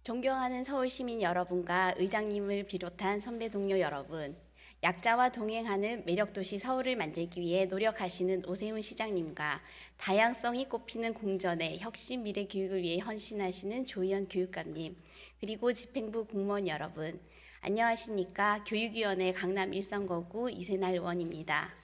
존경하는 서울 시민 여러분과 의장님을 비롯한 선배 동료 여러분, 약자와 동행하는 매력도시 서울을 만들기 위해 노력하시는 오세훈 시장님과 다양성이 꽃피는 공전의 혁신 미래 교육을 위해 헌신하시는 조희연 교육감님, 그리고 집행부 공무원 여러분, 안녕하십니까? 교육위원회 강남 일성거구 이세날 의원입니다.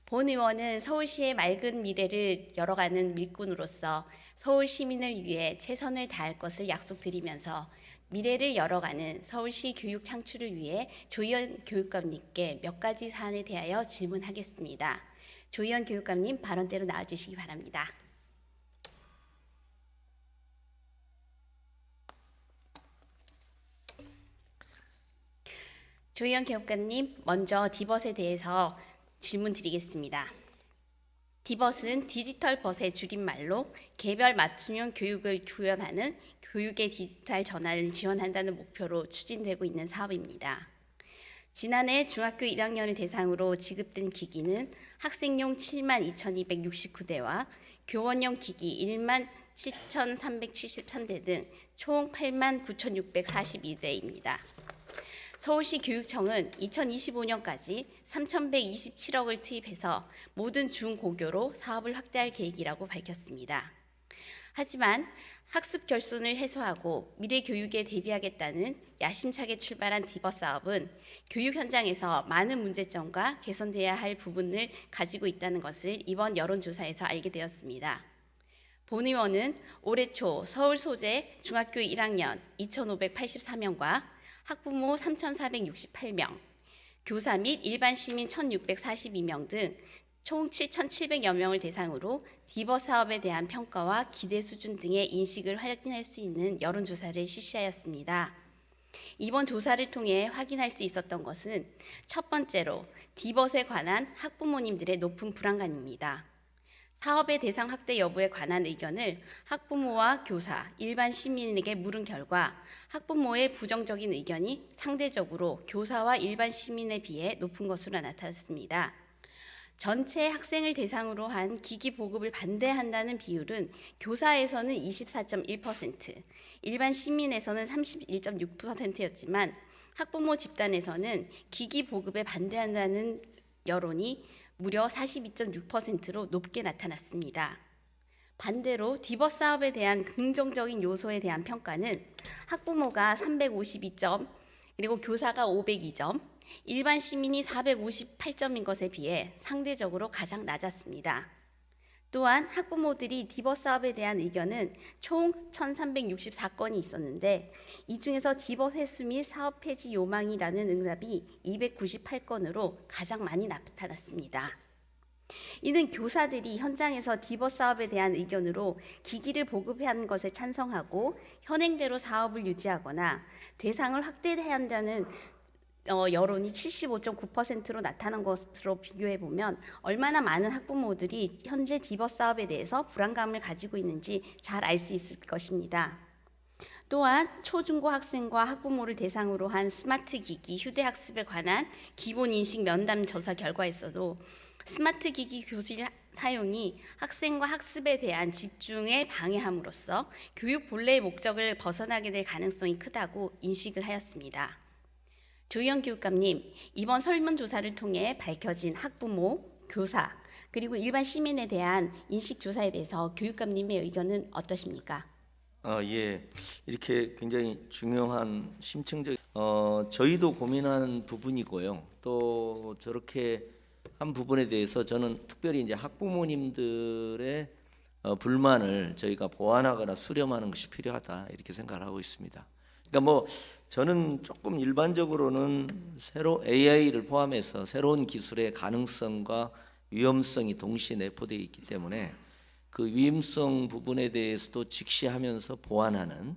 본 의원은 서울시의 맑은 미래를 열어가는 일꾼으로서 서울 시민을 위해 최선을 다할 것을 약속드리면서 미래를 열어가는 서울시 교육 창출을 위해 조희연 교육감님께 몇 가지 사안에 대하여 질문하겠습니다. 조희연 교육감님 발언대로 나와주시기 바랍니다. 조희연 교육감님, 먼저 디벗에 대해서 질문 드리겠습니다. 디벗은 디지털 벗의 줄임말로 개별 맞춤형 교육을 구현하는 교육의 디지털 전환을 지원한다는 목표로 추진되고 있는 사업입니다. 지난해 중학교 1학년을 대상으로 지급된 기기는 학생용 72,269대와 교원용 기기 17,373대 등 총 89,642대입니다. 서울시 교육청은 2025년까지 3,127억을 투입해서 모든 중고교로 사업을 확대할 계획이라고 밝혔습니다. 하지만 학습 결손을 해소하고 미래 교육에 대비하겠다는 야심차게 출발한 디벗 사업은 교육 현장에서 많은 문제점과 개선돼야 할 부분을 가지고 있다는 것을 이번 여론조사에서 알게 되었습니다. 본 의원은 올해 초 서울 소재 중학교 1학년 2,584명과 학부모 3,468명, 교사 및 일반 시민 1,642명 등 총 7,700여 명을 대상으로 디벗 사업에 대한 평가와 기대 수준 등의 인식을 확인할 수 있는 여론조사를 실시하였습니다. 이번 조사를 통해 확인할 수 있었던 것은 첫 번째로 디벗에 관한 학부모님들의 높은 불안감입니다. 사업의 대상 확대 여부에 관한 의견을 학부모와 교사, 일반 시민에게 물은 결과 학부모의 부정적인 의견이 상대적으로 교사와 일반 시민에 비해 높은 것으로 나타났습니다. 전체 학생을 대상으로 한 기기 보급을 반대한다는 비율은 교사에서는 24.1%, 일반 시민에서는 31.6%였지만 학부모 집단에서는 기기 보급에 반대한다는 여론이 무려 42.6%로 높게 나타났습니다. 반대로 디벗 사업에 대한 긍정적인 요소에 대한 평가는 학부모가 352점, 그리고 교사가 502점, 일반 시민이 458점인 것에 비해 상대적으로 가장 낮았습니다. 또한 학부모들이 디벗 사업에 대한 의견은 총 1,364건이 있었는데 이 중에서 디벗 회수 및 사업 폐지 요망이라는 응답이 298건으로 가장 많이 나타났습니다. 이는 교사들이 현장에서 디벗 사업에 대한 의견으로 기기를 보급한 것에 찬성하고 현행대로 사업을 유지하거나 대상을 확대해야 한다는 여론이 75.9%로 나타난 것으로 비교해 보면 얼마나 많은 학부모들이 현재 디벗 사업에 대해서 불안감을 가지고 있는지 잘 알 수 있을 것입니다. 또한 초중고 학생과 학부모를 대상으로 한 스마트 기기 휴대학습에 관한 기본인식 면담 조사 결과에서도 스마트 기기 교실 사용이 학생과 학습에 대한 집중에 방해함으로써 교육 본래의 목적을 벗어나게 될 가능성이 크다고 인식을 하였습니다. 조희연 교육감님, 이번 설문조사를 통해 밝혀진 학부모, 교사, 그리고 일반 시민에 대한 인식조사에 대해서 교육감님의 의견은 어떠십니까? 예, 이렇게 굉장히 중요한 심층적 저희도 고민하는 부분이고요. 또 저렇게 한 부분에 대해서 저는 특별히 이제 학부모님들의 불만을 저희가 보완하거나 수렴하는 것이 필요하다 이렇게 생각을 하고 있습니다. 그러니까 뭐 저는 조금 일반적으로는 새로 AI를 포함해서 새로운 기술의 가능성과 위험성이 동시에 내포되어 있기 때문에 그 위험성 부분에 대해서도 직시하면서 보완하는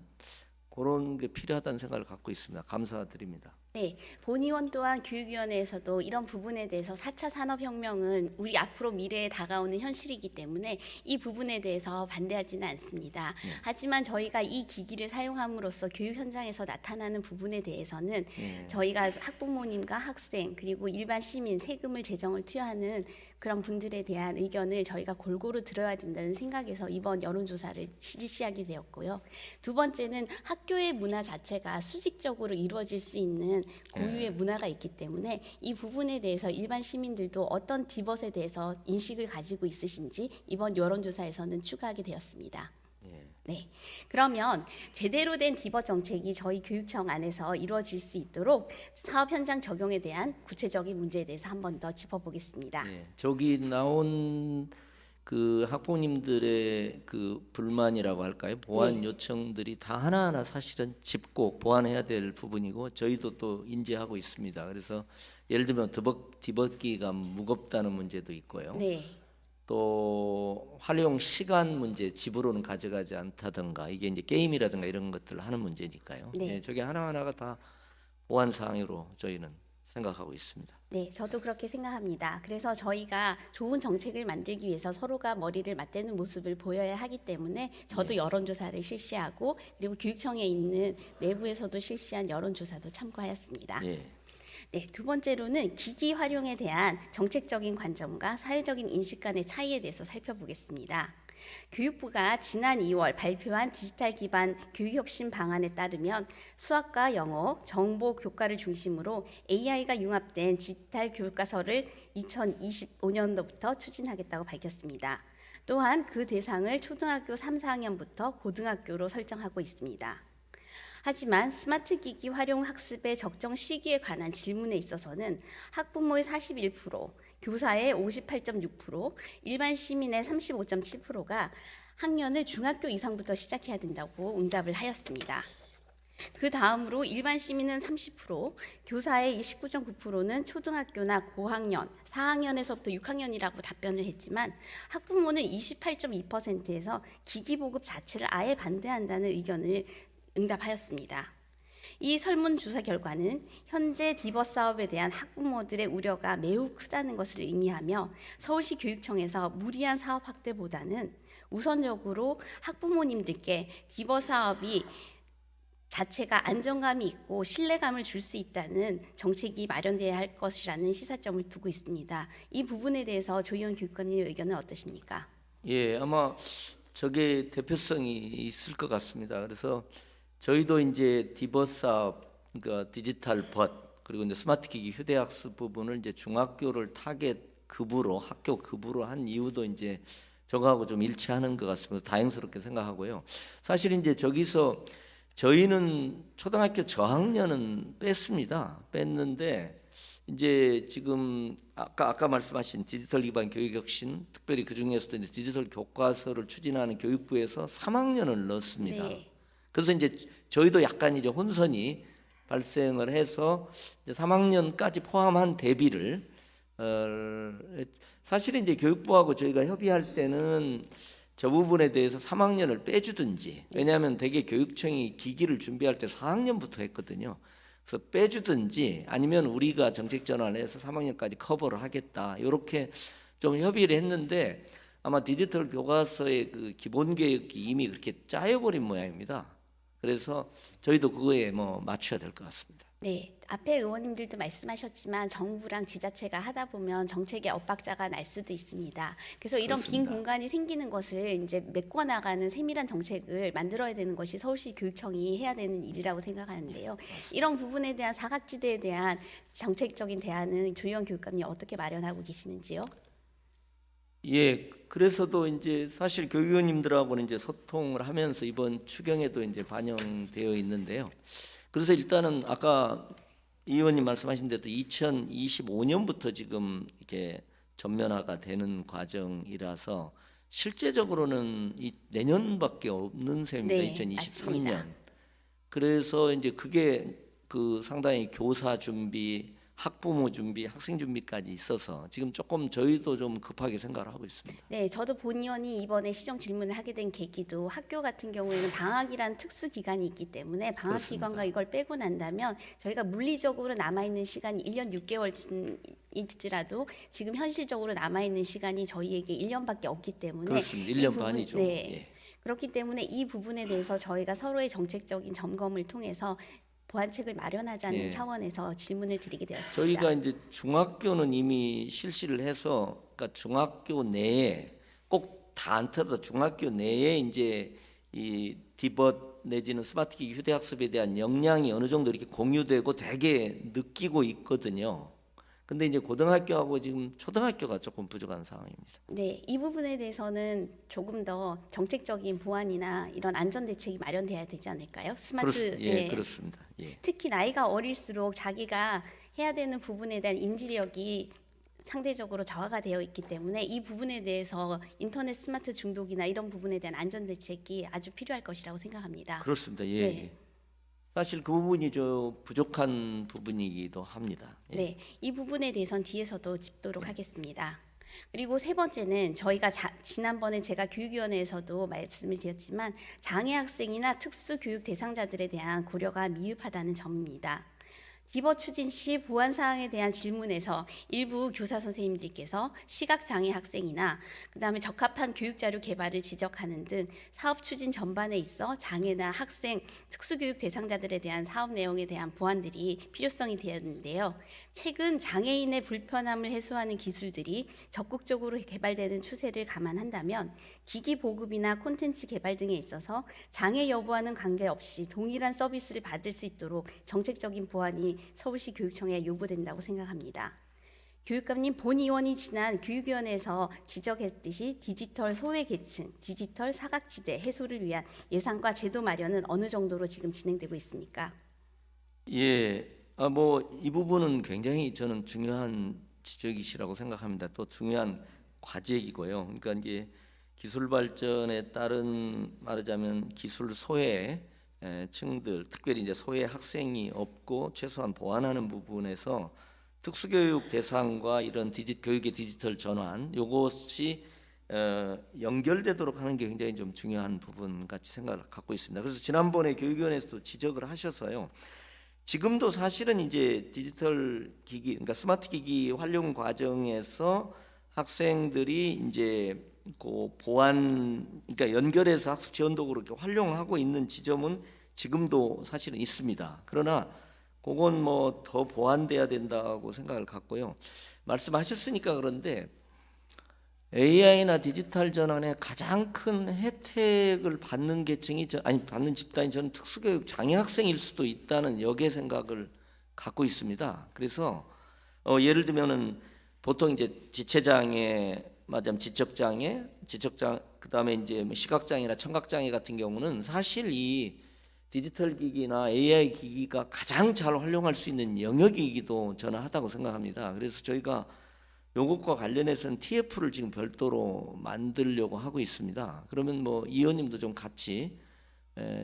그런 게 필요하다는 생각을 갖고 있습니다. 감사드립니다. 네, 본의원 또한 교육위원회에서도 이런 부분에 대해서 4차 산업혁명은 우리 앞으로 미래에 다가오는 현실이기 때문에 이 부분에 대해서 반대하지는 않습니다. 하지만 저희가 이 기기를 사용함으로써 교육 현장에서 나타나는 부분에 대해서는 저희가 학부모님과 학생 그리고 일반 시민 세금을 재정을 투여하는 그런 분들에 대한 의견을 저희가 골고루 들어야 된다는 생각에서 이번 여론조사를 실시하게 되었고요. 두 번째는 학교의 문화 자체가 수직적으로 이루어질 수 있는 고유의 문화가 있기 때문에 이 부분에 대해서 일반 시민들도 어떤 디벗에 대해서 인식을 가지고 있으신지 이번 여론조사에서는 추가하게 되었습니다. 네, 그러면 제대로 된 디벗 정책이 저희 교육청 안에서 이루어질 수 있도록 사업 현장 적용에 대한 구체적인 문제에 대해서 한 번 더 짚어보겠습니다. 저기 나온 그 학부모님들의 그 불만이라고 할까요? 보완 요청들이 다 하나하나 사실은 짚고 보완해야 될 부분이고 저희도 또 인지하고 있습니다. 그래서 예를 들면 디벗기가 무겁다는 문제도 있고요. 네. 또 활용 시간 문제, 집으로는 가져가지 않다든가 이게 이제 게임이라든가 이런 것들을 하는 문제니까요. 네. 저게 하나하나가 다 보완 사항으로 저희는 생각하고 있습니다. 네, 저도 그렇게 생각합니다. 그래서 저희가 좋은 정책을 만들기 위해서 서로가 머리를 맞대는 모습을 보여야 하기 때문에 저도 여론조사를 실시하고 그리고 교육청에 있는 내부에서도 실시한 여론조사도 참고하였습니다. 네, 두 번째로는 기기 활용에 대한 정책적인 관점과 사회적인 인식 간의 차이에 대해서 살펴보겠습니다. 교육부가 지난 2월 발표한 디지털 기반 교육혁신 방안에 따르면 수학과 영어, 정보 교과를 중심으로 AI가 융합된 디지털 교과서를 2025년도부터 추진하겠다고 밝혔습니다. 또한 그 대상을 초등학교 3, 4학년부터 고등학교로 설정하고 있습니다. 하지만 스마트 기기 활용 학습의 적정 시기에 관한 질문에 있어서는 학부모의 41%, 교사의 58.6%, 일반 시민의 35.7%가 학년을 중학교 이상부터 시작해야 된다고 응답을 하였습니다. 그 다음으로 일반 시민은 30%, 교사의 29.9%는 초등학교나 고학년, 4학년에서부터 6학년이라고 답변을 했지만 학부모는 28.2%에서 기기 보급 자체를 아예 반대한다는 의견을 응답하였습니다. 이 설문조사 결과는 현재 디벗 사업에 대한 학부모들의 우려가 매우 크다는 것을 의미하며 서울시 교육청에서 무리한 사업 확대보다는 우선적으로 학부모님들께 디벗 사업이 자체가 안정감이 있고 신뢰감을 줄 수 있다는 정책이 마련돼야 할 것이라는 시사점을 두고 있습니다. 이 부분에 대해서 조희연 교육감님의 의견은 어떠십니까? 아마 저게 대표성이 있을 것 같습니다. 그래서 저희도 이제 디벗 사업, 그러니까 디지털 벗 그리고 이제 스마트 기기 휴대학습 부분을 이제 중학교를 타겟 급으로 학교 급으로 한 이유도 이제 저거하고 좀 일치하는 것 같습니다. 다행스럽게 생각하고요. 사실 이제 저기서 저희는 초등학교 저학년은 뺐습니다. 뺐는데 이제 지금 아까 말씀하신 디지털 기반 교육혁신, 특별히 그 중에서도 이제 디지털 교과서를 추진하는 교육부에서 3학년을 넣었습니다. 네. 그래서 이제 저희도 약간 이제 혼선이 발생을 해서 이제 3학년까지 포함한 대비를 사실은 이제 교육부하고 저희가 협의할 때는 저 부분에 대해서 3학년을 빼주든지, 왜냐하면 대개 교육청이 기기를 준비할 때 4학년부터 했거든요. 그래서 빼주든지 아니면 우리가 정책 전환을 해서 3학년까지 커버를 하겠다, 이렇게 좀 협의를 했는데 아마 디지털 교과서의 그 기본 계획이 이미 그렇게 짜여버린 모양입니다. 그래서 저희도 그거에 뭐 맞춰야 될 것 같습니다. 네, 앞에 의원님들도 말씀하셨지만 정부랑 지자체가 하다 보면 정책의 엇박자가 날 수도 있습니다. 그래서 이런 그렇습니다. 빈 공간이 생기는 것을 이제 메꿔나가는 세밀한 정책을 만들어야 되는 것이 서울시 교육청이 해야 되는 일이라고 생각하는데요. 이런 부분에 대한 사각지대에 대한 정책적인 대안은 조희연 교육감님 어떻게 마련하고 계시는지요? 그래서도 이제 사실 교육위원님들하고는 이제 소통을 하면서 이번 추경에도 이제 반영되어 있는데요. 그래서 일단은 아까 이 의원님 말씀하신 대로 2025년부터 지금 이렇게 전면화가 되는 과정이라서 실제적으로는 내년밖에 없는 셈입니다. 네, 2023년. 맞습니다. 그래서 이제 그게 그 상당히 교사 준비, 학부모 준비, 학생 준비까지 있어서 지금 조금 저희도 좀 급하게 생각을 하고 있습니다. 네, 저도 본의원이 이번에 시정 질문을 하게 된 계기도 학교 같은 경우에는 방학이란 특수 기간이 있기 때문에 방학 그렇습니다. 기간과 이걸 빼고 난다면 저희가 물리적으로 남아있는 시간이 1년 6개월일지라도 지금 현실적으로 남아있는 시간이 저희에게 1년밖에 없기 때문에 그렇습니다. 이 1년 부분- 반이죠. 네. 예. 그렇기 때문에 이 부분에 대해서 저희가 서로의 정책적인 점검을 통해서 보완책을 마련하자는 예. 차원에서 질문을 드리게 되었습니다. 저희가 이제 중학교는 이미 실시를 해서, 그러니까 중학교 내에 꼭 다 안 틀어도 중학교 내에 이제 이 디벗 내지는 스마트기기 휴대학습에 대한 역량이 어느 정도 이렇게 공유되고 되게 느끼고 있거든요. 근데 이제 고등학교하고 지금 초등학교가 조금 부족한 상황입니다. 네, 이 부분에 대해서는 조금 더 정책적인 보완이나 이런 안전 대책이 마련돼야 되지 않을까요? 스마트 예, 그렇습니다. 예. 특히 나이가 어릴수록 자기가 해야 되는 부분에 대한 인지력이 상대적으로 저하가 되어 있기 때문에 이 부분에 대해서 인터넷 스마트 중독이나 이런 부분에 대한 안전 대책이 아주 필요할 것이라고 생각합니다. 그렇습니다. 예. 네. 예. 사실 그 부분이 저 부족한 부분이기도 합니다. 예. 네, 이 부분에 대해선 뒤에서도 짚도록 하겠습니다. 그리고 세 번째는 저희가 지난번에 제가 교육위원회에서도 말씀을 드렸지만 장애 학생이나 특수교육 대상자들에 대한 고려가 미흡하다는 점입니다. 디벗 추진 시 보완 사항에 대한 질문에서 일부 교사 선생님들께서 시각장애 학생이나 그다음에 적합한 교육자료 개발을 지적하는 등 사업 추진 전반에 있어 장애나 학생, 특수교육 대상자들에 대한 사업 내용에 대한 보완들이 필요성이 되었는데요. 최근 장애인의 불편함을 해소하는 기술들이 적극적으로 개발되는 추세를 감안한다면 기기 보급이나 콘텐츠 개발 등에 있어서 장애 여부와는 관계없이 동일한 서비스를 받을 수 있도록 정책적인 보완이 서울시 교육청에 요구된다고 생각합니다. 교육감님, 본의원이 지난 교육위원회에서 지적했듯이 디지털 소외계층, 디지털 사각지대 해소를 위한 예산과 제도 마련은 어느 정도로 지금 진행되고 있습니까? 예, 뭐 이 부분은 굉장히 저는 중요한 지적이시라고 생각합니다. 또 중요한 과제이고요. 그러니까 이제 기술 발전에 따른 말하자면 기술 소외 층들, 특별히 이제 소외 학생이 없고 최소한 보완하는 부분에서 특수교육 대상과 이런 교육의 디지털 전환, 이것이 연결되도록 하는 게 굉장히 좀 중요한 부분 같이 생각을 갖고 있습니다. 그래서 지난번에 교육위원회에서도 지적을 하셔서요. 지금도 사실은 이제 디지털 기기, 그러니까 스마트 기기 활용 과정에서 학생들이 이제 그 보완, 그러니까 연결해서 학습 지원 도구로 이렇게 활용하고 있는 지점은 지금도 사실은 있습니다. 그러나 그건 뭐 더 보완돼야 된다고 생각을 갖고요. 말씀하셨으니까 그런데 AI나 디지털 전환의 가장 큰 혜택을 받는 계층이 받는 집단이 저는 특수교육 장애 학생일 수도 있다는 역의 생각을 갖고 있습니다. 그래서 예를 들면은 보통 이제 지체장애, 맞으면 지적장애, 그다음에 이제 뭐 시각장애나 청각장애 같은 경우는 사실 이 디지털 기기나 AI 기기가 가장 잘 활용할 수 있는 영역이기도 저는 하다고 생각합니다. 그래서 저희가 요것과 관련해서는 TF를 지금 별도로 만들려고 하고 있습니다. 그러면 뭐 이 의원님도 좀 같이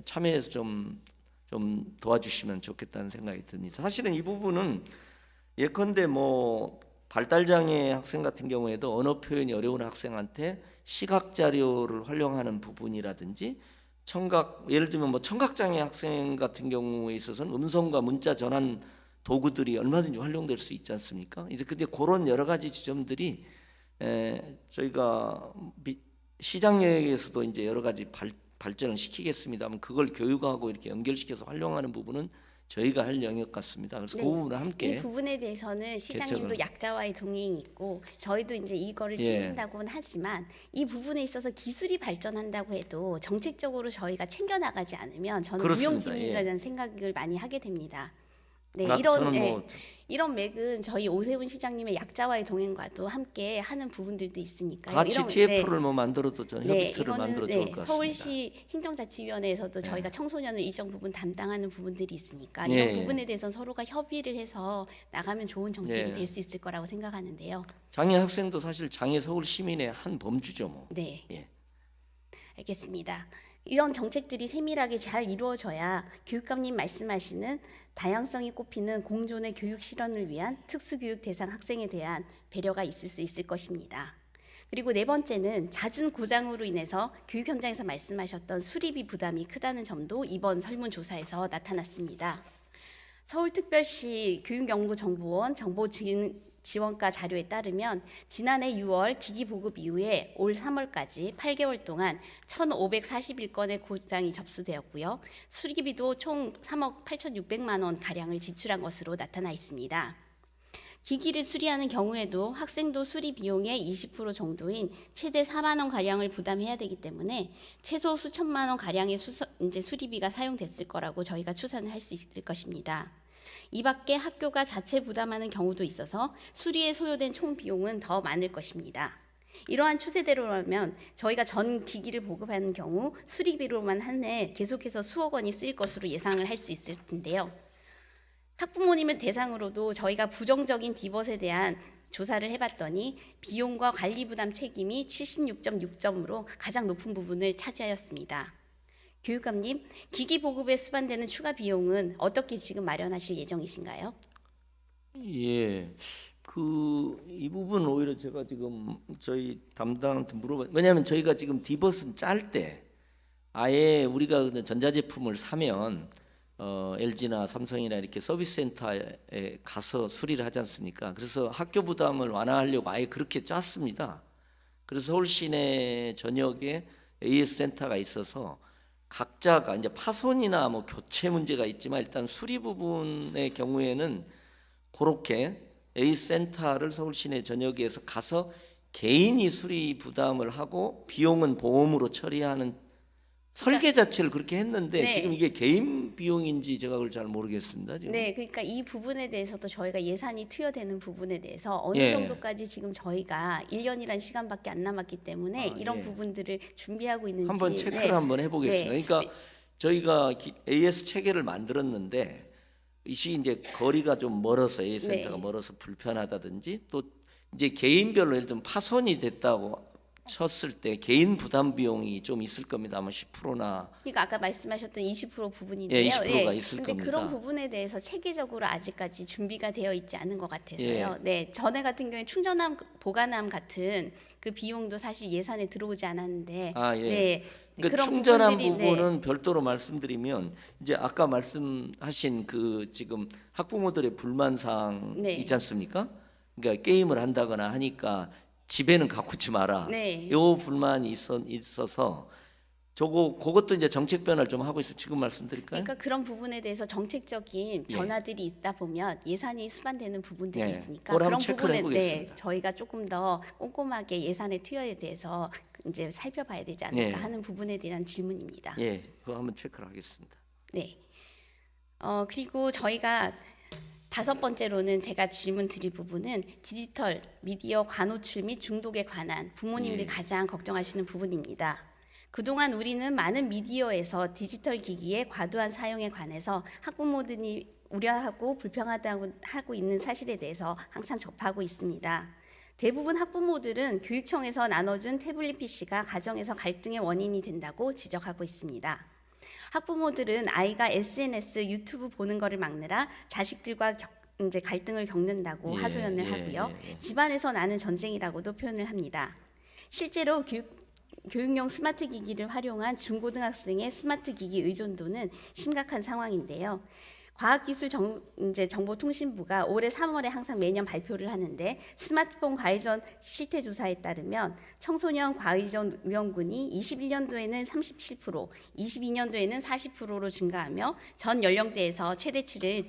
참여해서 좀 도와주시면 좋겠다는 생각이 듭니다. 사실은 이 부분은 예컨대 뭐 발달장애 학생 같은 경우에도 언어 표현이 어려운 학생한테 시각 자료를 활용하는 부분이라든지 예를 들면 뭐 청각장애 학생 같은 경우에 있어서는 음성과 문자 전환 도구들이 얼마든지 활용될 수 있지 않습니까? 이제 근데 그런 여러 가지 지점들이 저희가 시장 영역에서도 이제 여러 가지 발전을 시키겠습니다만 그걸 교육하고 이렇게 연결시켜서 활용하는 부분은 저희가 할 영역 같습니다. 그래서 네, 그 부분을 함께 이 부분에 대해서는 시장님도 개척을. 약자와의 동행이 있고 저희도 이제 이거를 예. 챙긴다고는 하지만 이 부분에 있어서 기술이 발전한다고 해도 정책적으로 저희가 챙겨 나가지 않으면 저는 그렇습니다. 무용지물이라는 생각을 많이 하게 됩니다. 네, 저는 이런 맥은 저희 오세훈 시장님의 약자와의 동행과도 함께 하는 부분들도 있으니까요. 같이 TF를 뭐 만들어도 저는 협의체를 이거는 만들어 좋을 것 같습니다. 서울시 행정자치위원회에서도 저희가 청소년을 일정 부분 담당하는 부분들이 있으니까 예, 이런 부분에 대해서는 서로가 협의를 해서 나가면 좋은 정책이 예. 될 수 있을 거라고 생각하는데요. 장애 학생도 사실 장애 서울 시민의 한 범주죠, 뭐. 네, 예. 알겠습니다. 이런 정책들이 세밀하게 잘 이루어져야 교육감님 말씀하시는 다양성이 꼽히는 공존의 교육 실현을 위한 특수교육 대상 학생에 대한 배려가 있을 수 있을 것입니다. 그리고 네 번째는 잦은 고장으로 인해서 교육 현장에서 말씀하셨던 수리비 부담이 크다는 점도 이번 설문조사에서 나타났습니다. 서울특별시 교육연구정보원 정보지원과 자료에 따르면 지난해 6월 기기 보급 이후에 올 3월까지 8개월 동안 1,541건의 고장이 접수되었고요. 수리비도 총 3억 8,600만 원 가량을 지출한 것으로 나타나 있습니다. 기기를 수리하는 경우에도 학생도 수리 비용의 20% 정도인 최대 4만 원 가량을 부담해야 되기 때문에 최소 수천만 원 가량의 수리비가 사용됐을 거라고 저희가 추산을 할 수 있을 것입니다. 이 밖에 학교가 자체 부담하는 경우도 있어서 수리에 소요된 총 비용은 더 많을 것입니다. 이러한 추세대로라면 저희가 전 기기를 보급하는 경우 수리비로만 한 해 계속해서 수억 원이 쓰일 것으로 예상을 할 수 있을 텐데요. 학부모님을 대상으로도 저희가 부정적인 디벗에 대한 조사를 해봤더니 비용과 관리 부담 책임이 76.6점으로 가장 높은 부분을 차지하였습니다. 교육감님, 기기 보급에 수반되는 추가 비용은 어떻게 지금 마련하실 예정이신가요? 예, 이 부분 오히려 제가 지금 저희 담당한테 물어봐. 왜냐하면 저희가 지금 디벗은 짤 때 아예 우리가 전자제품을 사면 LG나 삼성이나 이렇게 서비스 센터에 가서 수리를 하지 않습니까? 그래서 학교 부담을 완화하려고 아예 그렇게 짰습니다. 그래서 서울 시내 전역에 AS 센터가 있어서 각자가 이제 파손이나 뭐 교체 문제가 있지만 일단 수리 부분의 경우에는 그렇게 AS 센터를 서울 시내 전역에서 가서 개인이 수리 부담을 하고 비용은 보험으로 처리하는 설계 자체를 그렇게 했는데 네. 지금 이게 개인 비용인지 제가 그걸 잘 모르겠습니다. 지금. 네, 그러니까 이 부분에 대해서도 저희가 예산이 투여되는 부분에 대해서 어느 예. 정도까지 지금 저희가 1년이라는 시간밖에 안 남았기 때문에 이런 예. 부분들을 준비하고 있는지 한번 체크를 네. 한번 해보겠습니다. 네. 그러니까 저희가 AS 체계를 만들었는데 이 시기 이제 거리가 좀 멀어서 AS 네. 센터가 멀어서 불편하다든지 또 이제 개인별로 예를 들면 파손이 됐다고 쳤을 때 개인 부담 비용이 좀 있을 겁니다. 아마 10%나 그러니까 아까 말씀하셨던 20% 부분인데요. 예, 20%가 있을 근데 겁니다. 그런 부분에 대해서 체계적으로 아직까지 준비가 되어 있지 않은 것 같아서요. 예. 네, 전에 같은 경우에 충전함, 보관함 같은 그 비용도 사실 예산에 들어오지 않았는데, 아, 예. 네, 그러니까 그런 충전한 부분들이, 부분은 별도로 말씀드리면 이제 아까 말씀하신 그 지금 학부모들의 불만 사항 네. 있지 않습니까? 그러니까 게임을 한다거나 하니까 집에는 갖고 있지 마라. 네. 요 불만이 있어서 그것도 이제 정책 변화를 좀 하고 있어. 지금 말씀드릴까요? 그러니까 그런 부분에 대해서 정책적인 예. 변화들이 있다 보면 예산이 수반되는 부분들이 예. 있으니까 그걸 그런 한번 체크를 부분에 해보겠습니다. 저희가 조금 더 꼼꼼하게 예산의 투여에 대해서 이제 살펴봐야 되지 않을까 예. 하는 부분에 대한 질문입니다. 예, 그거 한번 체크를 하겠습니다. 네. 그리고 저희가 다섯 번째로는 제가 질문 드릴 부분은 디지털 미디어 과노출 및 중독에 관한 부모님들이 예. 가장 걱정하시는 부분입니다. 그동안 우리는 많은 미디어에서 디지털 기기의 과도한 사용에 관해서 학부모들이 우려하고 불평하다고 하고 있는 사실에 대해서 항상 접하고 있습니다. 대부분 학부모들은 교육청에서 나눠준 태블릿 PC가 가정에서 갈등의 원인이 된다고 지적하고 있습니다. 학부모들은 아이가 SNS, 유튜브 보는 거를 막느라 자식들과 이제 갈등을 겪는다고 예, 하소연을 예, 하고요. 예. 집안에서 나는 전쟁이라고도 표현을 합니다. 실제로 교육용 스마트 기기를 활용한 중고등학생의 스마트 기기 의존도는 심각한 상황인데요. 과학기술정보통신부가 올해 3월에 항상 매년 발표를 하는데 스마트폰 과의전 실태조사에 따르면 청소년 과의전 위험군이 21년도에는 37%, 22년도에는 40%로 증가하며 전 연령대에서 최대치를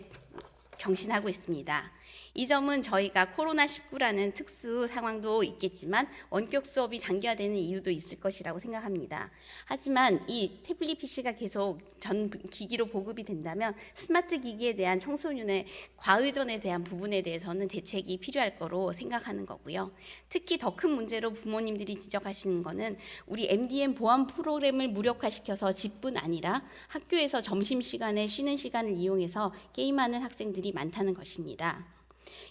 경신하고 있습니다. 이 점은 저희가 코로나19라는 특수 상황도 있겠지만 원격 수업이 장기화되는 이유도 있을 것이라고 생각합니다. 하지만 이 태블릿 PC가 계속 전 기기로 보급이 된다면 스마트 기기에 대한 청소년의 과의전에 대한 부분에 대해서는 대책이 필요할 거로 생각하는 거고요. 특히 더 큰 문제로 부모님들이 지적하시는 거는 우리 MDM 보안 프로그램을 무력화시켜서 집뿐 아니라 학교에서 점심시간에 쉬는 시간을 이용해서 게임하는 학생들이 많다는 것입니다.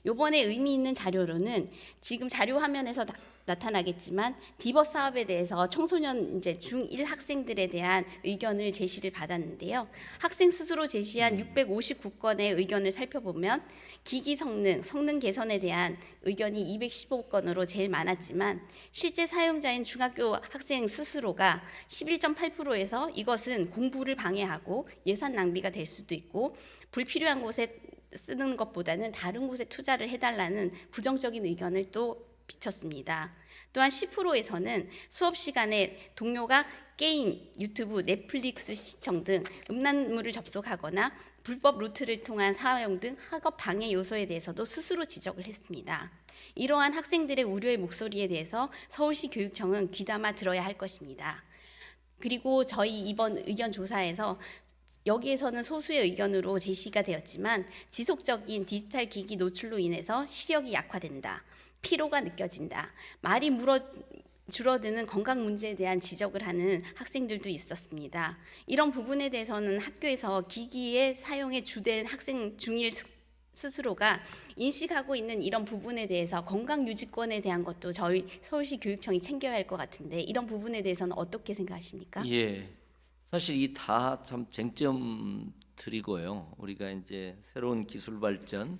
요번에 의미 있는 자료로는 지금 자료 화면에서 나타나겠지만 디벗 사업에 대해서 청소년 이제 중1 학생들에 대한 의견을 제시를 받았는데요. 학생 스스로 제시한 659건의 의견을 살펴보면 기기 성능 개선에 대한 의견이 215건으로 제일 많았지만 실제 사용자인 중학교 학생 스스로가 11.8%에서 이것은 공부를 방해하고 예산 낭비가 될 수도 있고 불필요한 곳에 쓰는 것보다는 다른 곳에 투자를 해달라는 부정적인 의견을 또 비쳤습니다. 또한 10%에서는 수업 시간에 동료가 게임, 유튜브, 넷플릭스 시청 등 음란물을 접속하거나 불법 루트를 통한 사용 등 학업 방해 요소에 대해서도 스스로 지적을 했습니다. 이러한 학생들의 우려의 목소리에 대해서 서울시 교육청은 귀담아 들어야 할 것입니다. 그리고 저희 이번 의견 조사에서 여기에서는 소수의 의견으로 제시가 되었지만 지속적인 디지털 기기 노출로 인해서 시력이 약화된다, 피로가 느껴진다, 말이 줄어드는 건강 문제에 대한 지적을 하는 학생들도 있었습니다. 이런 부분에 대해서는 학교에서 기기의 사용에 주된 학생 중1 스스로가 인식하고 있는 이런 부분에 대해서 건강 유지권에 대한 것도 저희 서울시 교육청이 챙겨야 할 것 같은데 이런 부분에 대해서는 어떻게 생각하십니까? 예, 사실 이 다 참 쟁점들이고요. 우리가 이제 새로운 기술 발전에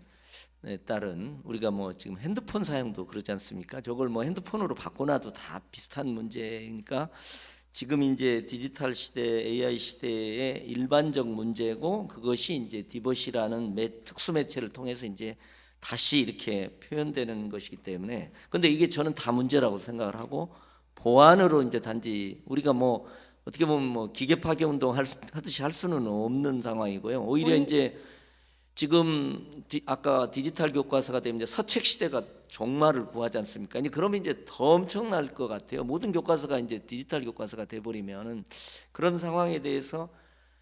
따른 우리가 뭐 지금 핸드폰 사용도 그러지 않습니까? 저걸 뭐 핸드폰으로 바꿔놔도 다 비슷한 문제니까 지금 이제 디지털 시대, AI 시대의 일반적 문제고 그것이 이제 디벗이라는 특수 매체를 통해서 이제 다시 이렇게 표현되는 것이기 때문에 근데 이게 저는 다 문제라고 생각을 하고 보완으로 이제 단지 우리가 뭐 어떻게 보면 뭐 기계 파괴 운동 하듯이 할 수는 없는 상황이고요. 오히려 이제 지금 아까 디지털 교과서가 되면 이제 서책 시대가 종말을 구하지 않습니까? 이제 그러면 이제 더 엄청날 것 같아요. 모든 교과서가 이제 디지털 교과서가 돼 버리면은 그런 상황에 대해서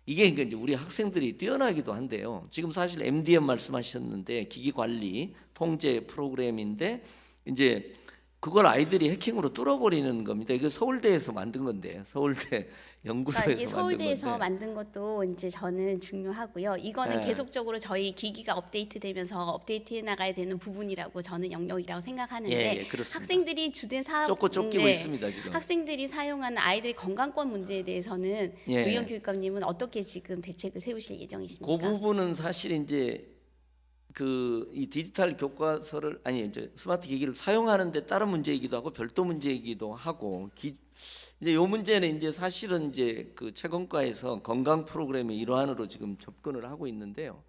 이게 이제 우리 학생들이 뛰어나기도 한데요. 지금 사실 MDM 말씀하셨는데 기기 관리 통제 프로그램인데 이제 그걸 아이들이 해킹으로 뚫어버리는 겁니다. 이거 서울대에서 만든 건데 서울대 연구소에서 이게 서울대에서 만든 건데. 만든 것도 이제 저는 중요하고요. 이거는 네. 계속적으로 저희 기기가 업데이트되면서 업데이트해 나가야 되는 부분이라고 저는 영역이라고 생각하는데 예, 그렇습니다. 학생들이 주된 사업 쫓기고 있습니다 지금. 학생들이 사용하는 아이들 건강권 문제에 대해서는 예. 조희연 교육감님은 어떻게 지금 대책을 세우실 예정이십니까? 그 부분은 사실 이제 그 이 디지털 교과서를 아니 이제 스마트 기기를 사용하는데 다른 문제이기도 하고 별도 문제이기도 하고 이제 요 문제는 이제 사실은 이제 그 최근과에서 건강 프로그램의 일환으로 지금 접근을 하고 있는데요.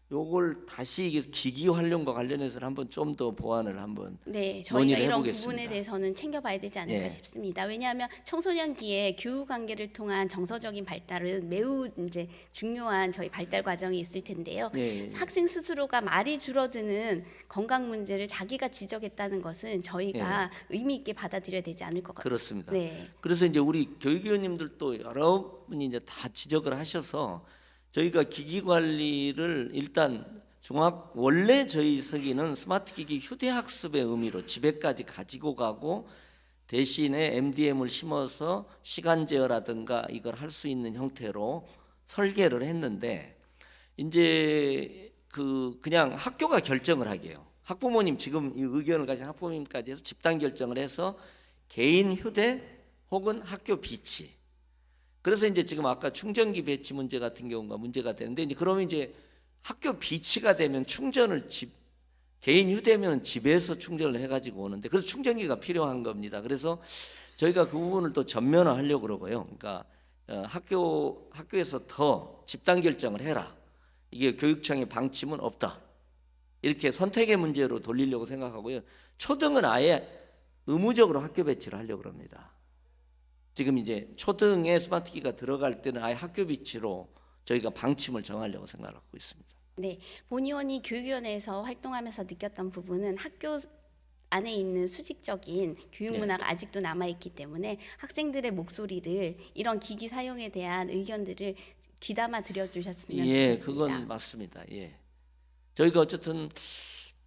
요걸 다시 이게 기기 활용과 관련해서는 한번 좀 더 보완을 한번 네, 저희가 논의를 이런 해보겠습니다. 부분에 대해서는 챙겨봐야 되지 않을까 예. 싶습니다. 왜냐하면 청소년기에 교육 관계를 통한 정서적인 발달은 매우 이제 중요한 저희 발달 과정이 있을 텐데요. 예. 학생 스스로가 말이 줄어드는 건강 문제를 자기가 지적했다는 것은 저희가 의미 있게 받아들여야 되지 않을 것 같아요. 그렇습니다. 네. 그래서 이제 우리 교육위원님들도 여러분이 이제 다 지적을 하셔서 저희가 기기 관리를 일단 원래 저희 서기는 스마트 기기 휴대 학습의 의미로 집에까지 가지고 가고 대신에 MDM을 심어서 시간 제어라든가 이걸 할 수 있는 형태로 설계를 했는데 이제 그냥 학교가 결정을 하게요. 학부모님 지금 이 의견을 가진 학부모님까지 해서 집단 결정을 해서 개인 휴대 혹은 학교 비치. 그래서 이제 지금 아까 충전기 배치 문제 같은 경우가 문제가 되는데 이제 그러면 이제 학교 비치가 되면 충전을 개인 휴대면 집에서 충전을 해가지고 오는데 그래서 충전기가 필요한 겁니다. 그래서 저희가 그 부분을 또 전면화하려고 그러고요. 그러니까 학교에서 더 집단 결정을 해라. 이게 교육청의 방침은 없다. 이렇게 선택의 문제로 돌리려고 생각하고요. 초등은 아예 의무적으로 학교 배치를 하려고 합니다. 지금 이제 초등에 스마트키가 들어갈 때는 아예 학교 비치로 저희가 방침을 정하려고 생각하고 있습니다. 네, 본 의원이 교육위원회에서 활동하면서 느꼈던 부분은 학교 안에 있는 수직적인 교육 문화가 아직도 남아 있기 때문에 학생들의 목소리를 이런 기기 사용에 대한 의견들을 귀담아 들여주셨으면 좋겠습니다. 그건 맞습니다. 저희가 어쨌든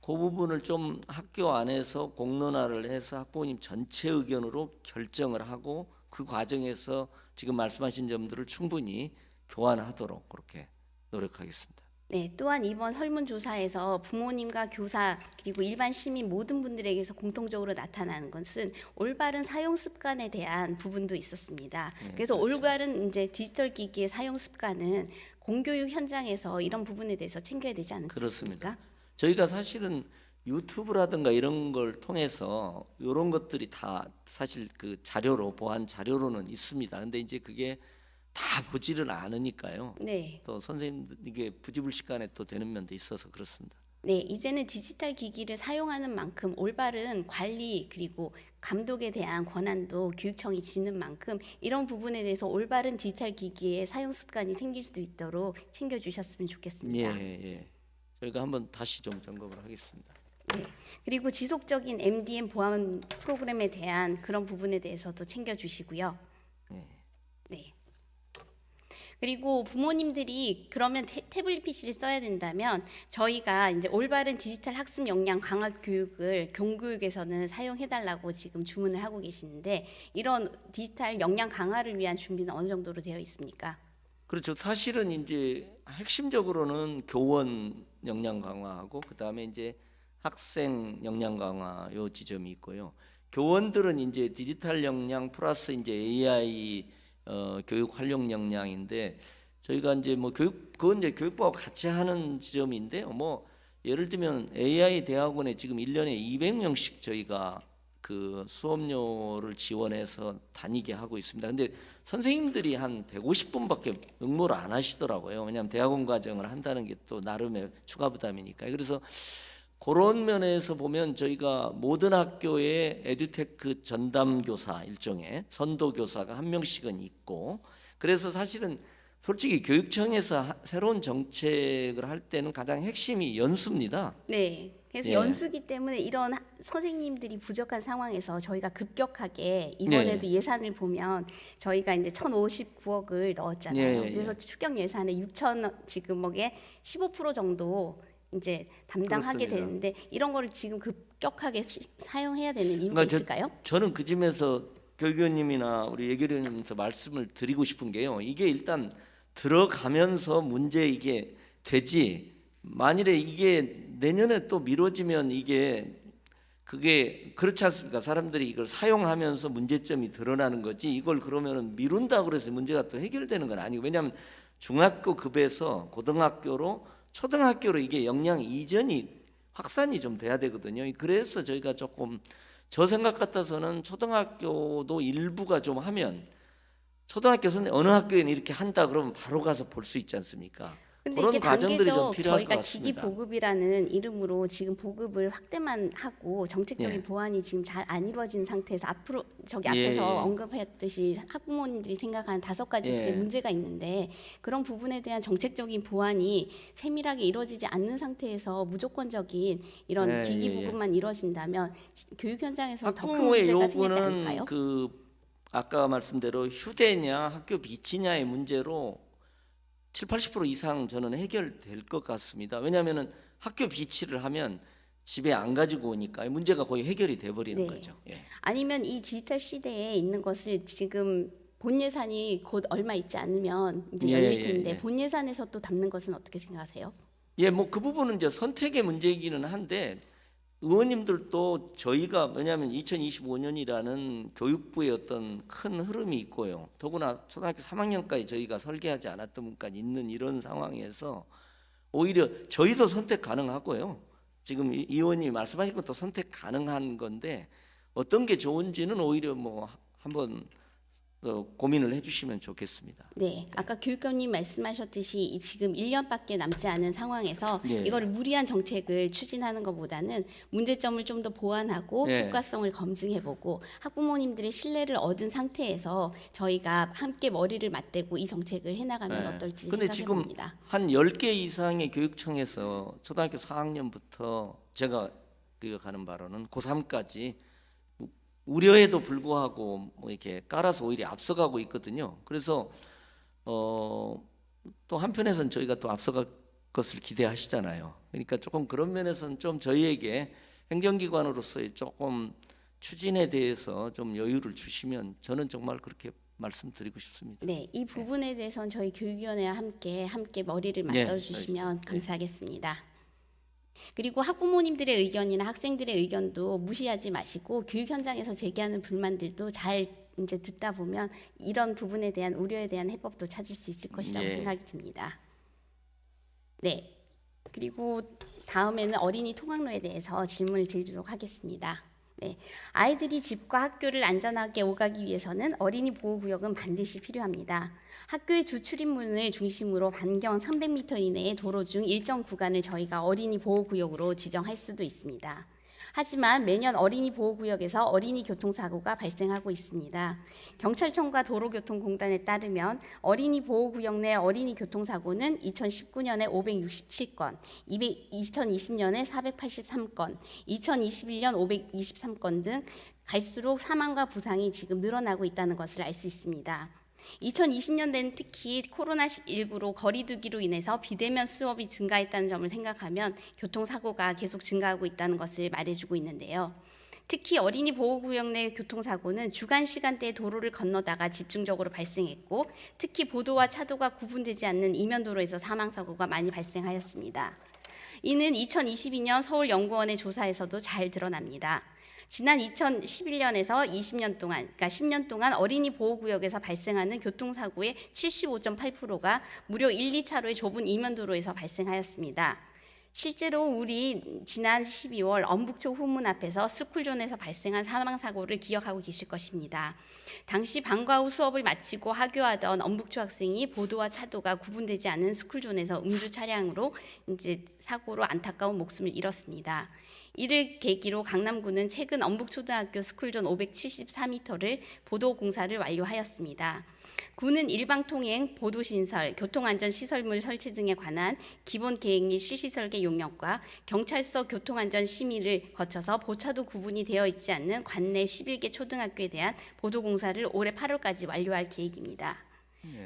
그 부분을 좀 학교 안에서 공론화를 해서 학부모님 전체 의견으로 결정을 하고 그 과정에서 지금 말씀하신 점들을 충분히 교환하도록 그렇게 노력하겠습니다. 네, 또한 이번 설문조사에서 부모님과 교사 그리고 일반 시민 모든 분들에게서 공통적으로 나타나는 것은 올바른 사용 습관에 대한 부분도 있었습니다. 네, 그래서 그렇죠. 올바른 이제 디지털 기기의 사용 습관은 공교육 현장에서 이런 부분에 대해서 챙겨야 되지 않겠습니까? 그렇습니다. 저희가 사실은 유튜브라든가 이런 걸 통해서 이런 것들이 다 사실 그 자료로 보안 자료로는 있습니다. 근데 이제 그게 다 보지를 않으니까요. 네. 또 선생님 이게 부지불식간에 또 되는 면도 있어서 그렇습니다. 네, 이제는 디지털 기기를 사용하는 만큼 올바른 관리 그리고 감독에 대한 권한도 교육청이 지는 만큼 이런 부분에 대해서 올바른 디지털 기기의 사용 습관이 생길 수 있도록 챙겨주셨으면 좋겠습니다. 예. 저희가 한번 다시 좀 점검을 하겠습니다. 네, 그리고 지속적인 MDM 보안 프로그램에 대한 그런 부분에 대해서도 챙겨주시고요. 예. 네. 그리고 부모님들이 그러면 태블릿 PC를 써야 된다면 저희가 이제 올바른 디지털 학습 역량 강화 교육을 공교육에서는 사용해달라고 지금 주문을 하고 계시는데 이런 디지털 역량 강화를 위한 준비는 어느 정도로 되어 있습니까? 그렇죠. 사실은 이제 핵심적으로는 교원 역량 강화하고 그다음에 이제 학생 역량 강화 요 지점이 있고요. 교원들은 이제 디지털 역량 플러스 이제 AI 교육 활용 역량인데 저희가 이제 뭐 그건 이제 교육부와 같이 하는 지점인데요. 뭐 예를 들면 AI 대학원에 지금 1년에 200명씩 저희가 그 수업료를 지원해서 다니게 하고 있습니다. 근데 선생님들이 한 150분밖에 응모를 안 하시더라고요. 왜냐하면 대학원 과정을 한다는 게 또 나름의 추가 부담이니까. 그래서 그런 면에서 보면 저희가 모든 학교에 에듀테크 전담 교사 일종의 선도 교사가 한 명씩은 있고, 그래서 사실은 솔직히 교육청에서 새로운 정책을 할 때는 가장 핵심이 연수입니다. 네. 그래서 예. 연수기 때문에 이런 선생님들이 부족한 상황에서 저희가 급격하게 이번에도 예산을 보면 저희가 이제 1,059억을 넣었잖아요. 예. 그래서 추경 예산에 6천 지금억에 15% 정도 이제 담당하게 그렇습니다. 되는데 이런 거를 지금 급격하게 사용해야 되는 이유가 그러니까 있을까요? 저는 그 점에서 교육위원님이나 우리 예결위원님한테 말씀을 드리고 싶은 게요. 이게 일단 들어가면서 문제 이게 되지. 만일에 이게 내년에 또 미뤄지면 그게 그렇지 않습니까? 사람들이 이걸 사용하면서 문제점이 드러나는 거지. 이걸 그러면은 미룬다 그래서 문제가 또 해결되는 건 아니고, 왜냐하면 중학교 급에서 고등학교로 초등학교로 이게 역량 이전이 확산이 좀 돼야 되거든요. 그래서 저희가 조금 저 생각 같아서는 초등학교도 일부가 좀 하면 초등학교 선생님 어느 학교에는 이렇게 한다 그러면 바로 가서 볼 수 있지 않습니까? 근데 그런 이게 과정들이 좀 단계적 필요할 것 저희가 기기 같습니다. 보급이라는 이름으로 지금 보급을 확대만 하고 정책적인 예. 보완이 지금 잘 안 이루어진 상태에서 앞으로 저기 예, 앞에서 예. 언급했듯이 학부모님들이 생각하는 5가지들의 예. 문제가 있는데 그런 부분에 대한 정책적인 보완이 세밀하게 이루어지지 않는 상태에서 무조건적인 이런 예, 기기 예, 예. 보급만 이루어진다면 교육 현장에서 더 큰 학부모의 문제가 생기지 요구는 않을까요? 그 아까 말씀대로 휴대냐 학교 비치냐의 문제로 70~80% 이상 저는 해결될 것 같습니다. 왜냐하면은 학교 비치를 하면 집에 안 가지고 오니까 문제가 거의 해결이 돼 버리는 네. 거죠. 예. 아니면 이 디지털 시대에 있는 것을 지금 본 예산이 곧 얼마 있지 않으면 이제 예, 열릴 예, 텐데 예. 본 예산에서 또 담는 것은 어떻게 생각하세요? 예, 뭐 그 부분은 이제 선택의 문제이기는 한데 의원님들도 저희가 왜냐하면 2025년이라는 교육부의 어떤 큰 흐름이 있고요. 더구나 초등학교 3학년까지 저희가 설계하지 않았던 분까지 있는 이런 상황에서 오히려 저희도 선택 가능하고요. 지금 이 의원님이 말씀하신 것도 선택 가능한 건데 어떤 게 좋은지는 오히려 뭐 한번 고민을 해주시면 좋겠습니다. 네, 아까 교육감님 말씀하셨듯이 이 지금 1년밖에 남지 않은 상황에서 예. 이거를 무리한 정책을 추진하는 것보다는 문제점을 좀 더 보완하고 예. 효과성을 검증해보고 학부모님들의 신뢰를 얻은 상태에서 저희가 함께 머리를 맞대고 이 정책을 해나가면 예. 어떨지 근데 지금 생각해봅니다. 한 10개 이상의 교육청에서 초등학교 4학년부터 제가 가는 바로는 고3까지 우려에도 불구하고 뭐 이렇게 깔아서 오히려 앞서가고 있거든요. 그래서 또 한편에서는 저희가 또 앞서갈 것을 기대하시잖아요. 그러니까 조금 그런 면에서는 좀 저희에게 행정기관으로서의 조금 추진에 대해서 좀 여유를 주시면 저는 정말 그렇게 말씀드리고 싶습니다. 네, 이 부분에 대해서는 저희 교육위원회와 함께 머리를 네, 맞춰주시면 네. 감사하겠습니다. 그리고 학부모님들의 의견이나 학생들의 의견도 무시하지 마시고 교육 현장에서 제기하는 불만들도 잘 이제 듣다 보면 이런 부분에 대한 우려에 대한 해법도 찾을 수 있을 것이라고 예. 생각이 듭니다. 네, 그리고 다음에는 어린이 통학로에 대해서 질문을 드리도록 하겠습니다. 네, 아이들이 집과 학교를 안전하게 오가기 위해서는 어린이 보호구역은 반드시 필요합니다. 학교의 주 출입문을 중심으로 반경 300m 이내의 도로 중 일정 구간을 저희가 어린이 보호구역으로 지정할 수도 있습니다. 하지만 매년 어린이 보호구역에서 어린이 교통사고가 발생하고 있습니다. 경찰청과 도로교통공단에 따르면 어린이 보호구역 내 어린이 교통사고는 2019년에 567건, 2020년에 483건, 2021년 523건 등 갈수록 사망과 부상이 지금 늘어나고 있다는 것을 알 수 있습니다. 2020년대는 특히 코로나19로 거리두기로 인해서 비대면 수업이 증가했다는 점을 생각하면 교통사고가 계속 증가하고 있다는 것을 말해주고 있는데요. 특히 어린이 보호구역 내 교통사고는 주간 시간대에 도로를 건너다가 집중적으로 발생했고 특히 보도와 차도가 구분되지 않는 이면도로에서 사망사고가 많이 발생하였습니다. 이는 2022년 서울연구원의 조사에서도 잘 드러납니다. 지난 2011년에서 20년 동안, 그러니까 10년 동안 어린이 보호구역에서 발생하는 교통사고의 75.8%가 무려 1, 2차로의 좁은 이면도로에서 발생하였습니다. 실제로 우리 지난 12월 엄북초 후문 앞에서 스쿨존에서 발생한 사망사고를 기억하고 계실 것입니다. 당시 방과 후 수업을 마치고 하교하던 엄북초 학생이 보도와 차도가 구분되지 않은 스쿨존에서 음주 차량으로 이제 사고로 안타까운 목숨을 잃었습니다. 이를 계기로 강남구는 최근 엄북초등학교 스쿨존 574m를 보도 공사를 완료하였습니다. 구는 일방통행, 보도신설, 교통안전시설물 설치 등에 관한 기본 계획 및 실시설계 용역과 경찰서 교통안전 심의를 거쳐서 보차도 구분이 되어 있지 않는 관내 11개 초등학교에 대한 보도공사를 올해 8월까지 완료할 계획입니다.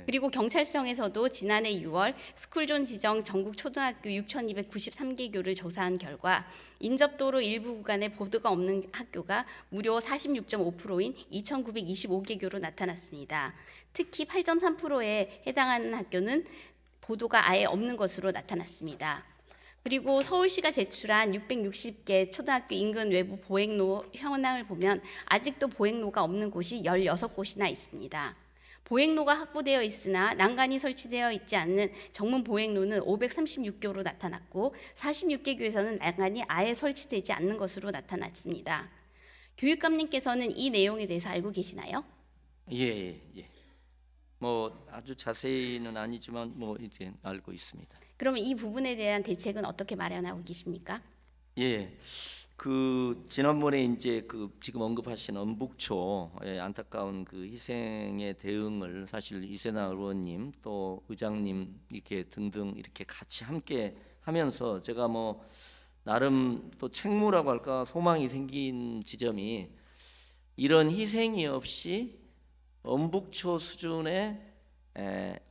그리고 경찰청에서도 지난해 6월 스쿨존 지정 전국 초등학교 6,293개교를 조사한 결과 인접도로 일부 구간에 보도가 없는 학교가 무려 46.5%인 2,925개교로 나타났습니다. 특히 8.3%에 해당하는 학교는 보도가 아예 없는 것으로 나타났습니다. 그리고 서울시가 제출한 660개 초등학교 인근 외부 보행로 현황을 보면 아직도 보행로가 없는 곳이 16곳이나 있습니다. 보행로가 확보되어 있으나 난간이 설치되어 있지 않는 정문 보행로는 536개로 나타났고 46개 교에서는 난간이 아예 설치되지 않는 것으로 나타났습니다. 교육감님께서는 이 내용에 대해서 알고 계시나요? 예. 뭐 아주 자세히는 아니지만 뭐 이제 알고 있습니다. 그러면 이 부분에 대한 대책은 어떻게 마련하고 계십니까? 예. 그 지난번에 이제 그 지금 언급하신 엄북초의 안타까운 그 희생의 대응을 사실 이세나 의원님 또 의장님 이렇게 등등 이렇게 같이 함께 하면서 제가 뭐 나름 또 책무라고 할까 소망이 생긴 지점이 이런 희생이 없이 엄북초 수준의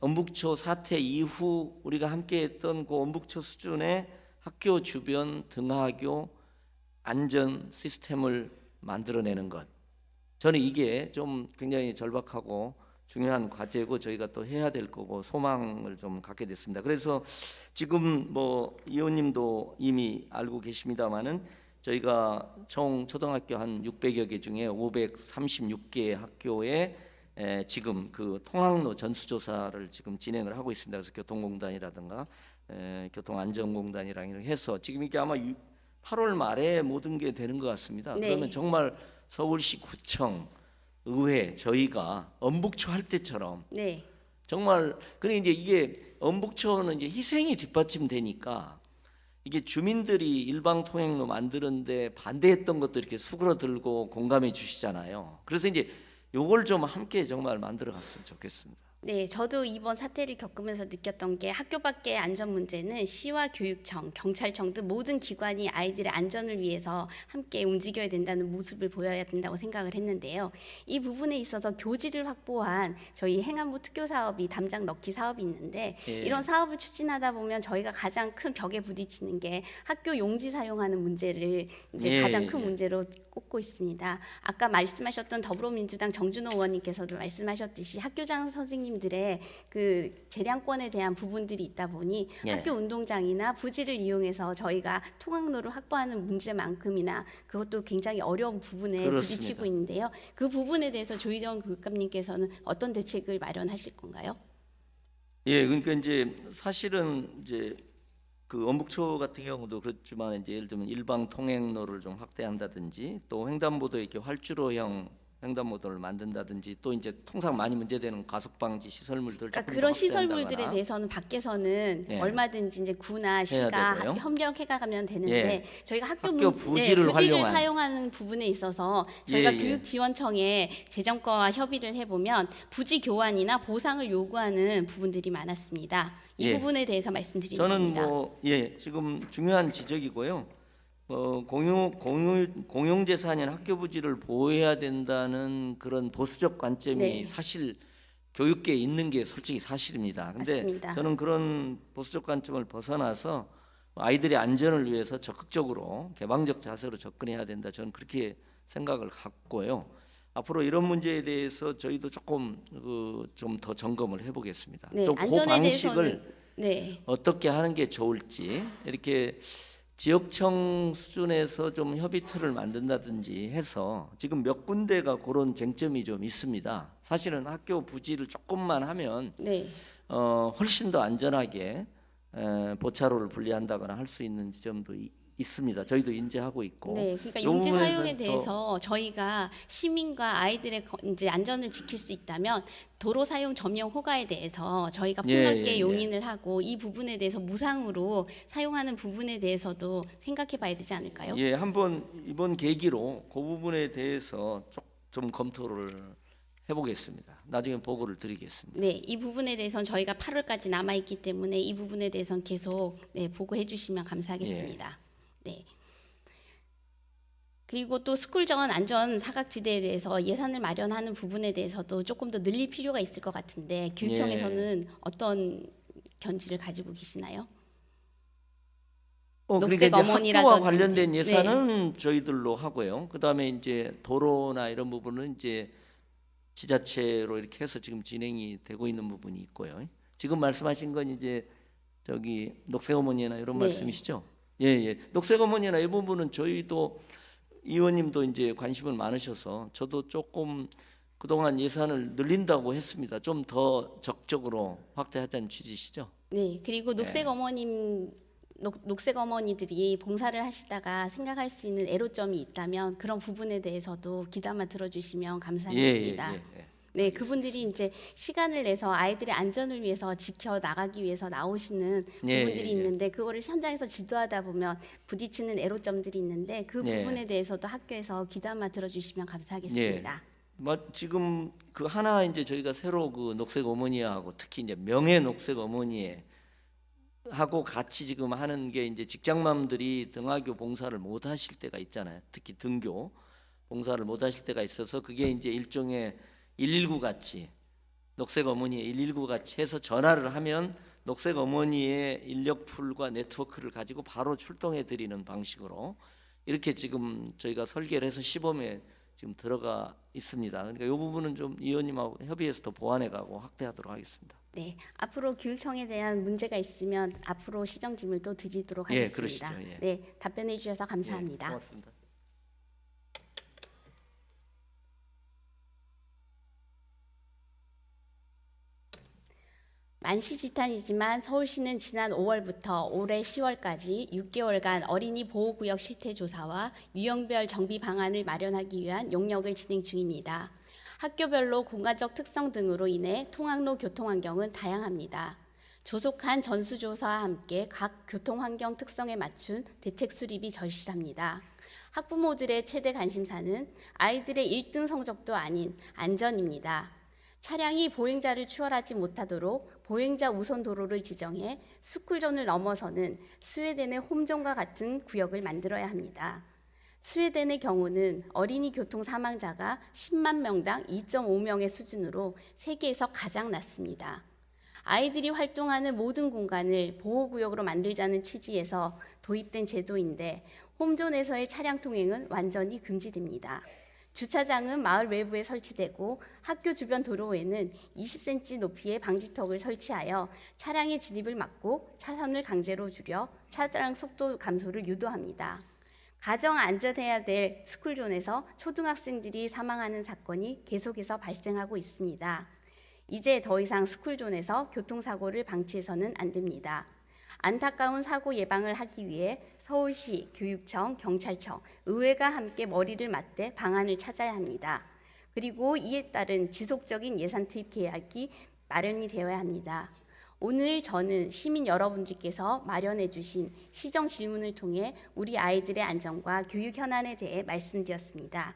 엄북초 사태 이후 우리가 함께했던 그 엄북초 수준의 학교 주변 등하교 안전 시스템을 만들어내는 것, 저는 이게 좀 굉장히 절박하고 중요한 과제고 저희가 또 해야 될 거고 소망을 좀 갖게 됐습니다. 그래서 지금 뭐 이 의원님도 이미 알고 계십니다마는 저희가 총 초등학교 한 600여 개 중에 536개 학교에 지금 그 통학로 전수조사를 지금 진행을 하고 있습니다. 그래서 교통공단이라든가 교통안전공단이랑 이렇게 해서 지금 이게 아마 8월 말에 모든 게 되는 것 같습니다. 네. 그러면 정말 서울시 구청, 의회 저희가 엄북초 할 때처럼 네. 정말 근데 이제 이게 엄북초는 이제 희생이 뒷받침되니까 이게 주민들이 일방 통행로 만드는데 반대했던 것도 이렇게 수그러들고 공감해 주시잖아요. 그래서 이제 요걸 좀 함께 정말 만들어 갔으면 좋겠습니다. 네, 저도 이번 사태를 겪으면서 느꼈던 게 학교 밖의 안전 문제는 시와 교육청, 경찰청 등 모든 기관이 아이들의 안전을 위해서 함께 움직여야 된다는 모습을 보여야 된다고 생각을 했는데요. 이 부분에 있어서 교지를 확보한 저희 행안부 특교 사업이 담장 넣기 사업이 있는데 예. 이런 사업을 추진하다 보면 저희가 가장 큰 벽에 부딪히는 게 학교 용지 사용하는 문제를 이제 예, 가장 큰 예. 문제로 꼽고 있습니다. 아까 말씀하셨던 더불어민주당 정준호 의원님께서도 말씀하셨듯이 학교장 선생님들의 그 재량권에 대한 부분들이 있다 보니 예. 학교 운동장이나 부지를 이용해서 저희가 통학로를 확보하는 문제만큼이나 그것도 굉장히 어려운 부분에 그렇습니다. 부딪히고 있는데요. 그 부분에 대해서 조희정 교육감님께서는 어떤 대책을 마련하실 건가요? 예, 그러니까 이제 사실은 이제 그 원북초 같은 경우도 그렇지만 이제 예를 들면 일방 통행로를 좀 확대한다든지 또 횡단보도 이렇게 활주로형 횡단보도를 만든다든지 또 이제 통상 많이 문제되는 가속 방지 시설물들 그러니까 조금 그런 더 시설물들에 확대한다거나. 대해서는 밖에서는 예. 얼마든지 이제 구나 시가 되고요. 협력해가면 되는데 예. 저희가 학교 부지를 부지를 활용한. 사용하는 부분에 있어서 저희가 예, 예. 교육지원청에 재정과와 협의를 해보면 부지 교환이나 보상을 요구하는 부분들이 많았습니다. 이 예. 부분에 대해서 말씀드리는 저는 겁니다. 지금 중요한 지적이고요. 공용 재산인 학교 부지를 보호해야 된다는 그런 보수적 관점이 네. 사실 교육계에 있는 게 솔직히 사실입니다. 근데 맞습니다. 저는 그런 보수적 관점을 벗어나서 아이들의 안전을 위해서 적극적으로 개방적 자세로 접근해야 된다. 저는 그렇게 생각을 갖고요. 앞으로 이런 문제에 대해서 저희도 조금 좀 더 점검을 해보겠습니다. 네, 또 그 안전에 방식을 대해서는 네. 어떻게 하는 게 좋을지 이렇게 지역청 수준에서 좀 협의 틀을 만든다든지 해서 지금 몇 군데가 그런 쟁점이 좀 있습니다. 사실은 학교 부지를 조금만 하면 네. 훨씬 더 안전하게 보차로를 분리한다거나 할 수 있는 지점도 있습니다. 저희도 인지하고 있고. 네, 그러니까 이 용지 부분에서 사용에 더 대해서 저희가 시민과 아이들의 이제 안전을 지킬 수 있다면 도로 사용 점령 허가에 대해서 저희가 예, 폭넓게 예, 예. 용인을 하고 이 부분에 대해서 무상으로 사용하는 부분에 대해서도 생각해봐야 되지 않을까요? 예, 한번 이번 계기로 그 부분에 대해서 좀 검토를 해보겠습니다. 나중에 보고를 드리겠습니다. 네, 이 부분에 대해서는 저희가 8월까지 남아 있기 때문에 이 부분에 대해서는 계속 보고해 주시면 감사하겠습니다. 네. 그리고 또 스쿨전 안전 사각지대에 대해서 예산을 마련하는 부분에 대해서도 조금 더 늘릴 필요가 있을 것 같은데 교육청에서는 어떤 견지를 가지고 계시나요? 그러니까 녹색 이제 어머니라든지. 학교와 관련된 네. 예산은 저희들로 하고요. 그다음에 이제 도로나 이런 부분은 이제 지자체로 이렇게 해서 지금 진행이 되고 있는 부분이 있고요. 지금 말씀하신 건 이제 저기 녹색 어머니나 이런 네. 말씀이시죠? 예, 예. 녹색 어머니나 이 부분은 저희도 의원님도 이제 관심을 많으셔서 저도 조금 그동안 예산을 늘린다고 했습니다. 좀 더 적극적으로 확대하자는 취지시죠? 네, 그리고 녹색 녹색 어머니들이 봉사를 하시다가 생각할 수 있는 애로점이 있다면 그런 부분에 대해서도 귀담아 들어주시면 감사하겠습니다. 예. 네, 그분들이 이제 시간을 내서 아이들의 안전을 위해서 지켜 나가기 위해서 나오시는 예, 부분들이 예, 예. 있는데 그거를 현장에서 지도하다 보면 부딪히는 애로점들이 있는데 그 예. 부분에 대해서도 학교에서 귀담아 들어주시면 감사하겠습니다. 지금 그 하나 이제 저희가 새로 그 녹색 어머니하고 특히 이제 명예 녹색 어머니에 하고 같이 지금 하는 게 이제 직장맘들이 등하교 봉사를 못 하실 때가 있잖아요. 특히 등교 봉사를 못 하실 때가 있어서 그게 이제 일종의 119 같이 녹색 어머니의 119 같이 해서 전화를 하면 녹색 어머니의 인력풀과 네트워크를 가지고 바로 출동해 드리는 방식으로 이렇게 지금 저희가 설계를 해서 시범에 지금 들어가 있습니다. 그러니까 이 부분은 좀 의원님하고 협의해서 더 보완해가고 확대하도록 하겠습니다. 네, 앞으로 교육청에 대한 문제가 있으면 앞으로 시정 질문도 드리도록 예, 하겠습니다. 그러시죠. 예. 네, 답변해 주셔서 감사합니다. 예, 고맙습니다. 만시지탄이지만 서울시는 지난 5월부터 올해 10월까지 6개월간 어린이 보호구역 실태조사와 유형별 정비 방안을 마련하기 위한 용역을 진행 중입니다. 학교별로 공간적 특성 등으로 인해 통학로 교통환경은 다양합니다. 조속한 전수조사와 함께 각 교통환경 특성에 맞춘 대책 수립이 절실합니다. 학부모들의 최대 관심사는 아이들의 1등 성적도 아닌 안전입니다. 차량이 보행자를 추월하지 못하도록 보행자 우선 도로를 지정해 스쿨존을 넘어서는 스웨덴의 홈존과 같은 구역을 만들어야 합니다. 스웨덴의 경우는 어린이 교통 사망자가 10만 명당 2.5명의 수준으로 세계에서 가장 낮습니다. 아이들이 활동하는 모든 공간을 보호구역으로 만들자는 취지에서 도입된 제도인데 홈존에서의 차량 통행은 완전히 금지됩니다. 주차장은 마을 외부에 설치되고 학교 주변 도로에는 20cm 높이의 방지턱을 설치하여 차량의 진입을 막고 차선을 강제로 줄여 차량 속도 감소를 유도합니다. 가정 안전해야 될 스쿨존에서 초등학생들이 사망하는 사건이 계속해서 발생하고 있습니다. 이제 더 이상 스쿨존에서 교통사고를 방치해서는 안 됩니다. 안타까운 사고 예방을 하기 위해 서울시, 교육청, 경찰청, 의회가 함께 머리를 맞대 방안을 찾아야 합니다. 그리고 이에 따른 지속적인 예산 투입 계획이 마련이 되어야 합니다. 오늘 저는 시민 여러분들께서 마련해 주신 시정 질문을 통해 우리 아이들의 안전과 교육 현안에 대해 말씀드렸습니다.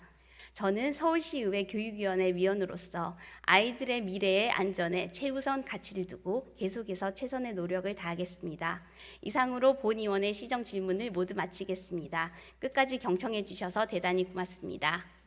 저는 서울시의회 교육위원회 위원으로서 아이들의 미래의 안전에 최우선 가치를 두고 계속해서 최선의 노력을 다하겠습니다. 이상으로 본 의원의 시정 질문을 모두 마치겠습니다. 끝까지 경청해 주셔서 대단히 고맙습니다.